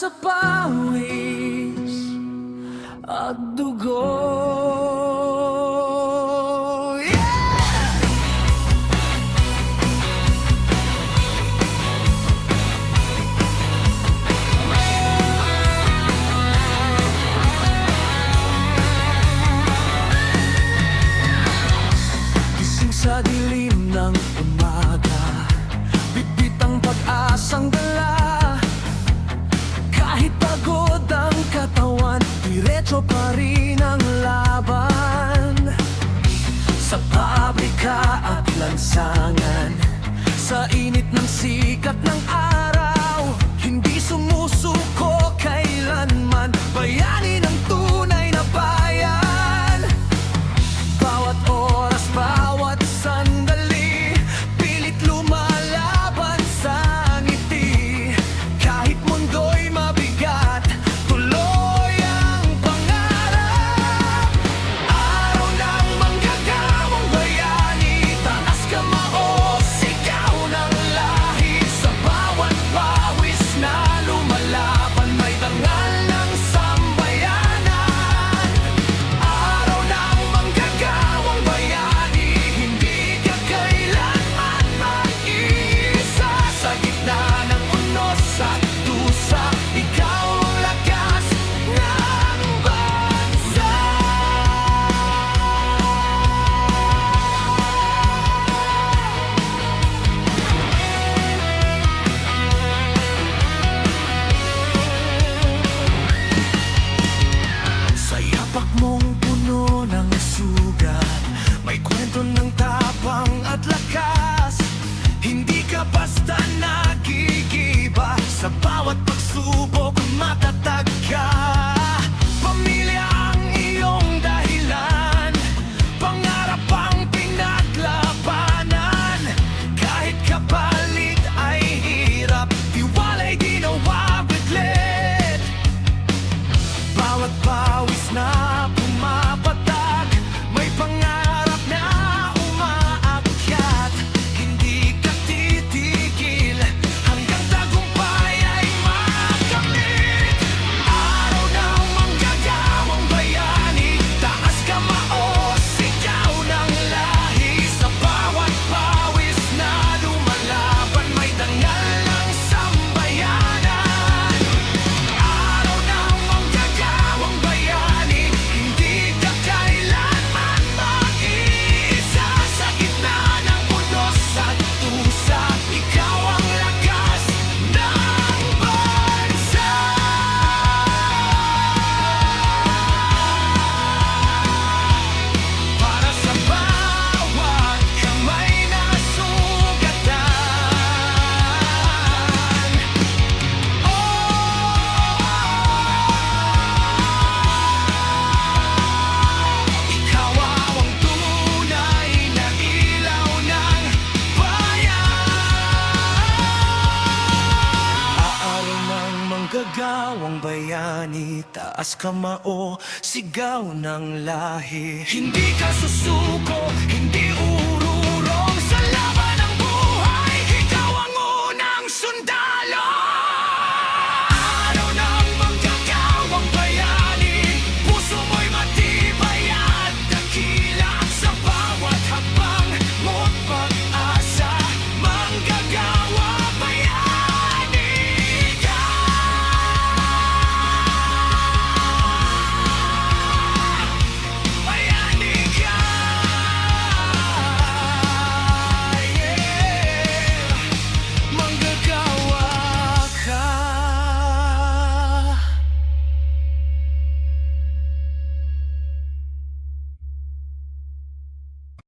sa pawis at dugo. Gising sa dilim ng umaga, bitbit ang pag-asang dala. Kahit pagod ang katawan, diretso pa rin ang laban. Sa pabrika at lansangan, sa init ng sikat ng araw, hindi sumusuko kailanman, bayani ng tunay na bayan. Bawat oras, bawat sandali, pilit lumalaban sa ngiti. Kahit mundo'y mabigat, tuloy ang pangarap. Araw ng manggagawang bayani, taas kamao, sigaw ng lahi. Sa bawat pawis na lumalaban, may dangal ng sambayanan. Araw ng manggagawang bayani, hindi ka kailanman mag-iisa. Sa gitna ng unos at dusa, ikaw ang lakas ng bansa. Sa yapak mong puno ng sugat, may kwento ng tapang at lakas. Hindi ka basta nagigiba, sa bawat pagsubok matatag ka. Pamilya ang iyong dahilan, pangarap ang pinaglabanan. Kahit kapalit ay hirap, tiwala'y di nawawaglit. Bawat pawis na pumapatak, may pangarap na umaakyat. Hindi ka titigil hanggang tagumpay ay makamit. Araw ng manggagawang bayani, taas kamao, sigaw ng lahi. Sa bawat pawis na lumalaban, may dangal ng sambayanan. Araw ng manggagawang bayani, hindi ka kailanman mag-iisa. Sa gitna ng unos at tusa, ikaw ang lakas ng bansa. Para sa bawat kamay na sugatan, ikaw ang tunay na ilaw ng bayan. Araw ng manggagawang bayani, taas kamao, sigaw ng lahi. Hindi ka susuko,